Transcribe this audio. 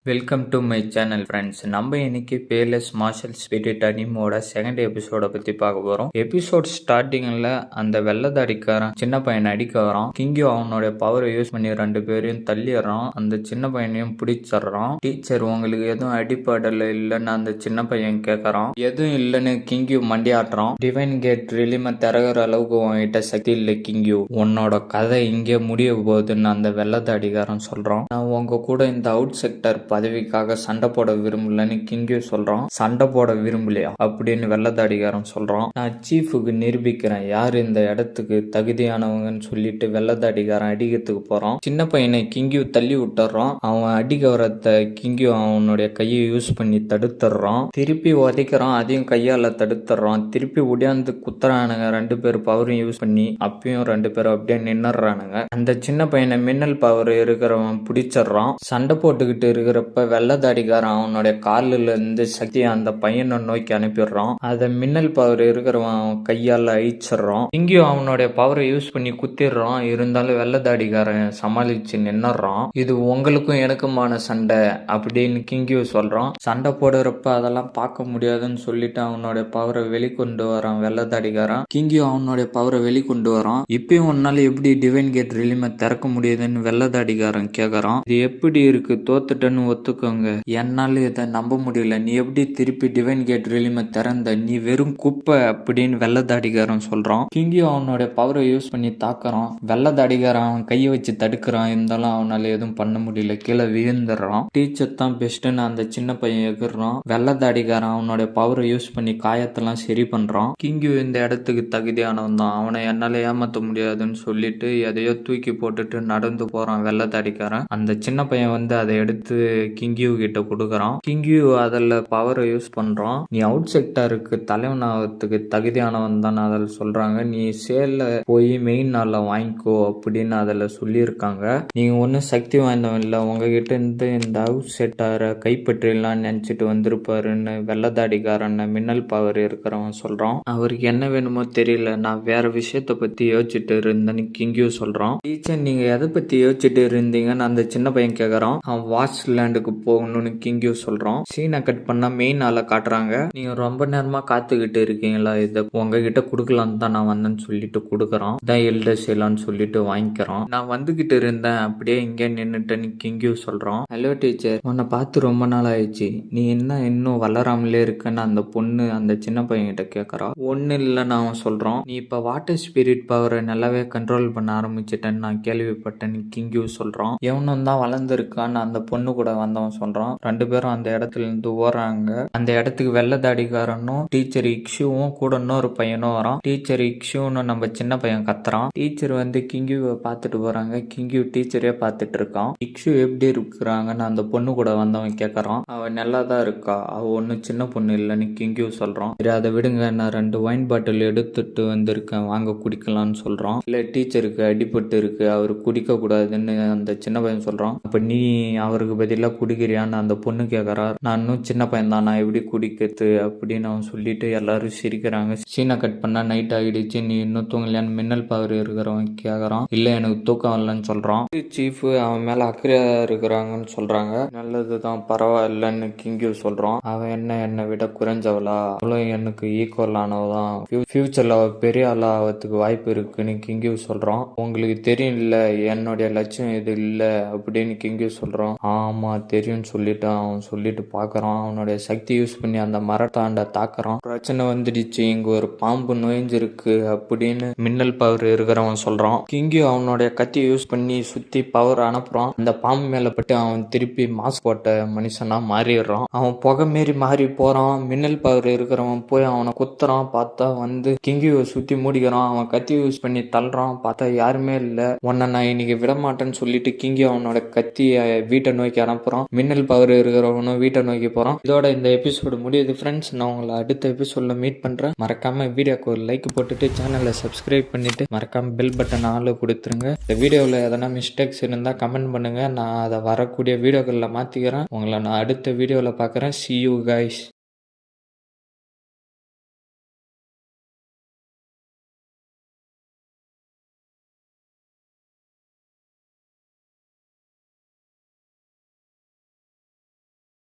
Welcome to my channel friends. நம்ம இன்னைக்கு palace marshal spirit அனிமோட second எபிசோட பத்தி பார்க்க போறோம். எபிசோட் ஸ்டார்டிங்ல அந்த வெள்ளதாடிக்காரன் சின்ன பையனை அடிக்க வரான். கிங்கியோ அவனுடைய பவரை யூஸ் பண்ணி ரெண்டு பேரையும் தள்ளிடுறான். அந்த சின்ன பையனையும் பிடிச்சிடுறான். டீச்சர் உங்களுக்கு எதுவும் அடிப்படல இல்லைன்னு அந்த சின்ன பையன் கேட்கறான். எதுவும் இல்லைன்னு கிங்கியூ மண்டியாட்டுறான். டிவைன் கேட் ரிலிம திறகிற அளவுக்கு உன்கிட்ட சக்தி இல்லை கிங்கியூ, உன்னோட கதை இங்கே முடிய போகுதுன்னு அந்த வெள்ளதாடிக்காரன் சொல்றான். நான் உங்க கூட இந்த அவுட் செக்டர் பதவிக்காக சண்டை போட விரும்பலன்னு கிங்கியூ சொல்றான். சண்டை போட விரும்பலையா அப்படின்னு வெள்ளதாடிகாரன் சொல்றான். நான் சீஃபுக்கு நிரூபிக்கிறேன் யார் இந்த இடத்துக்கு தகுதியானவங்கன்னு சொல்லிட்டு வெள்ளதாடிகாரன் அடிக்கிறதுக்கு போறான். சின்ன பையனை கிங்கியூ தள்ளி விட்டுறான். அவன் அடிக்க வரத்த கிங்கியூ அவனுடைய கையை யூஸ் பண்ணி தடுத்துறான். திருப்பி உதைக்கிறான், அதையும் கையால தடுத்துறான். திருப்பி உடையாந்து குத்துறானுங்க ரெண்டு பேர் பவரையும் யூஸ் பண்ணி. அப்பயும் ரெண்டு பேரும் அப்படியே நின்னுறானுங்க. அந்த சின்ன பையனை மின்னல் பவர் இருக்கிறவன் பிடிச்சிடுறான். சண்டை போட்டுக்கிட்டு இருக்கிறப்ப வெள்ளதாடிக்காரன் அவனுடைய காலில் இருந்து சக்தியை அந்த பையனை நோக்கி அனுப்பிடுறான். அதை மின்னல் பவர் இருக்கிறவன் கையால அழிச்சிடுறான். இங்கேயும் அவனுடைய பவரை யூஸ் பண்ணி குத்திடுறான். இருந்தாலும் வெள்ளதாடிக்காரன் சமாளிச்சு நின்னுறான். இது உங்களுக்கும் எனக்குமான சண்டை அப்படின்னு கிங்கியூ சொல்றான். சண்டை போடுறப்ப அதெல்லாம் பார்க்க முடியாதுன்னு சொல்லிட்டு அவனுடைய பவரை வெளிக்கொண்டு வரான் வெள்ளதாடிக்காரன். கிங்கியூ அவனுடைய பவரை வெளிக்கொண்டு வரான். இப்பயும் உன்னால எப்படி டிவைன் கேட் ரிலிமை திறக்க முடியுதுன்னு வெள்ளதாடிக்காரன் கேக்குறான். இது எப்படி இருக்கு, தோத்துட்டேன்னு ஒத்துக்கோங்க, என்னால இதை நம்ப முடியல, நீ எப்படி திருப்பி டிவைன் கேட் ரிலிமை திறந்த, நீ வெறும் குப்பை அப்படின்னு வெள்ளதாடிக்காரன் சொல்றான். கிங்கியோ அவனுடைய பவரை யூஸ் பண்ணி தாக்குறான். வெள்ளதாடிக்காரன் அவன் கையை வச்சு தடுக்கிறான். இருந்தாலும் அவனால எதுவும் பண்ண முடியல, கீழே விழுந்துடுறான். டீச்சர் தான் பெஸ்ட்னு அந்த சின்ன பையன் எகிர்றான். வெள்ளதாடிக்காரன் அவனுடைய பவரை யூஸ் பண்ணி காயத்தெல்லாம் சரி பண்றான். கிங்கியோ இந்த இடத்துக்கு தகுதியானவன் தான், அவனை என்னால ஏமாத்த முடியாதுன்னு சொல்லிட்டு எதையோ தூக்கி போட்டுட்டு நடந்து போறான் வெள்ளதாடிக்காரன். அந்த சின்ன பையன் வந்து அதை எடுத்து கிங்கியூ கிட்ட கொடுக்கறான். கிங்கியூ அதில் பவரை யூஸ் பண்றான். நீ அவுட் செக்டருக்கு தலைவனாகிறதுக்கு தகுதியானவன் தான் அதில் சொல்றாங்க. நீ சேல்ல போய் மெயின் நாள்ல வாங்கிக்கோ அப்படின்னு அதில் சொல்லியிருக்காங்க. நீங்க ஒன்னும் சக்தி வாய்ந்தவன் இல்லை, உங்ககிட்ட இருந்து இந்த அவுட் செக்டரை கைப்பற்றிடலாம்னு நினைச்சிட்டு வந்திருப்பாருன்னு வெள்ளதாடிக்காரன் மின்னல் பவர் இருக்கிறவன் சொல்றான். அவருக்கு என்ன வேணுமோ தெரியல, நான் வேற விஷயத்த பத்தி யோசிச்சுட்டு இருந்தேன்னு கிங்கியூ சொல்றான். டீச்சர் நீங்க எதை பத்தி யோசிச்சுட்டு இருந்தீங்கன்னு அந்த சின்ன பையன் கேக்குறான். அவன் வாட்ச் லேண்டுக்கு போகணும்னு கிங்கியூ சொல்றான். சீனை கட் பண்ணா மெயின் ஆள காட்டுறாங்க. நீங்க ரொம்ப நேரமா காத்துக்கிட்டு இருக்கீங்களா, இதை உங்ககிட்ட குடுக்கலான்னு தான் நான் வந்தேன்னு சொல்லிட்டு குடுக்கறான். இதான் எல்டர் செய்யலான்னு சொல்லிட்டு வாங்கிக்கிறான். நான் வந்துகிட்டு இருந்தேன், அப்படியே இங்கே நின்னுட்டேன்னு கிங்கியூ சொல்றான். ஹலோ டீச்சர், உன்னை பார்த்து ரொம்ப நாள் ஆயிடுச்சு, நீ என்ன இன்னும் வளராமலே இருக்கன்னு அந்த பொண்ணு அந்த சின்ன பையன் கிட்ட கேட்கறான். ஒண்ணு இல்லைன்னு அவன் சொல்றான். நீ இப்ப வாட்டர் ஸ்பிரிட் பவரை நல்லாவே கண்ட்ரோல் பண்ண ஆரம்பிச்சிட்டேன்னு நான் கேள்விப்பட்டேன்னு கிங்கியூ சொல்றான். எவனும் தான் வளர்ந்துருக்கான்னு அந்த பொண்ணு கூட வந்தவன் சொல்றான். ரெண்டு பேரும் அந்த இடத்துல இருந்து ஓடுறாங்க. அந்த இடத்துக்கு வெள்ளதாடிக்காரனும் டீச்சர் இக்ஷுவும் கூட இன்னொரு பையனும் வரான். டீச்சர் இக்ஷுன்னு நம்ம சின்ன பையன் கத்துறான். டீச்சர் வந்து கிங்கியூவை பார்த்துட்டு போறாங்க. கிங்கியூ டீச்சரே பார்த்துட்டு இருக்கான். இக்ஷு எப்படி இருக்கிறாங்கன்னு அந்த பொண்ணு கூட வந்தவன் கேட்கறான். அவன் நல்லா தான் இருக்கா, அவ ஒன்னும் சின்ன பொண்ணு இல்லைன்னு கிங்கியூ சொல்றான். சரி அதை விடுங்க, நான் 2 வைன் பாட்டில் எடுத்துட்டு வந்திருக்கேன், வாங்க குடிக்கலாம்னு சொல்றான். இல்ல டீச்சருக்கு அடிபட்டு இருக்கு, அவரு குடிக்க கூடாதுன்னு அந்த சின்ன பையன் சொல்றான். அப்ப நீ அவருக்கு பதிலாக குடிக்கிறியான்னு அந்த பொண்ணு கேட்கறார். நான் இன்னும் சின்ன பையன் தான், நான் எப்படி குடிக்கிறது அப்படின்னு அவன் சொல்லிட்டு எல்லாரும் சிரிக்கிறாங்க. சீனை கட் பண்ணா நைட் ஆகிடுச்சு, நீ இன்னும் தூங்கலையான்னு மின்னல் பவர் இருக்கிறவன் கேட்கறான். இல்ல எனக்கு தூக்கம் இல்லைன்னு சொல்றான். சீஃப் அவன் மேல அக்கறையா இருக்கிறாங்கன்னு சொல்றாங்க. நல்லதுதான், பரவாயில்லன்னு கிங்கியூ சொல்றான். அவன் என்னை விட குறைஞ்சவளா, அவளும் எனக்கு ஈக்குவல் ஆனவதான், ஃபியூச்சர்ல அவ பெரிய ஆளா ஆகிறதுக்கு வாய்ப்பு இருக்குன்னு கிங்கியூ சொல்றான். உங்களுக்கு தெரியும் இல்ல என்னுடைய லட்சியம் இது இல்ல அப்படின்னு கிங்கியூ சொல்றான். ஆமா தெரியும்னு சொல்லிட்டு அவன் சொல்லிட்டு பாக்குறான். அவனுடைய சக்தி யூஸ் பண்ணி அந்த மரத்தாண்ட தாக்குறான். பிரச்சனை வந்துடுச்சு, இங்க ஒரு பாம்பு நுழைஞ்சிருக்கு அப்படின்னு மின்னல் பவர் இருக்கிறவன் சொல்றான். கிங்கியூ அவனுடைய கத்தியை யூஸ் பண்ணி சுத்தி பவர் அனுப்புறான். அந்த பாம்பு மேல பட்டு அவன் திருப்பி மாஸ்க் போட்ட மனுஷனா மாறிடுறான். அவன் புகை மாரி மாறி போறான். மின்னல் பவர் இருக்கிறவன் போய் அவனை குத்துறான். பார்த்தா வந்து கிங்கியூவை சுத்தி மூடிக்கிறான். அவன் கத்தி யூஸ் பண்ணி தள்ளுறான். பார்த்தா யாருமே இல்ல. உன்னை நான் இன்னைக்கு விட மாட்டேன்னு சொல்லிட்டு கிங்கியூ அவனோட கத்திய வீட்டை நோக்கி அனுப்புறான். மின்னல் பவர் இருக்கிறவனும் வீட்டை நோக்கி போறான். இதோட இந்த எபிசோடு முடியுது ஃப்ரெண்ட்ஸ். நான் உங்களை அடுத்த எபிசோட்ல மீட் பண்றேன். மறக்காம வீடியோக்கு ஒரு லைக் போட்டுட்டு சேனலை சப்ஸ்கிரைப் பண்ணிட்டு மறக்காம பெல் பட்டன் ஆளு கொடுத்துருங்க. இந்த வீடியோவில் எதனா மிஸ்டேக்ஸ் இருந்தா கமெண்ட் பண்ணுங்க, நான் அதை வரக்கூடிய வீடியோக்களில் மாத்திக்கிறேன். உங்களை நான் அடுத்த வீடியோவில் பார்க்குறேன். See you guys.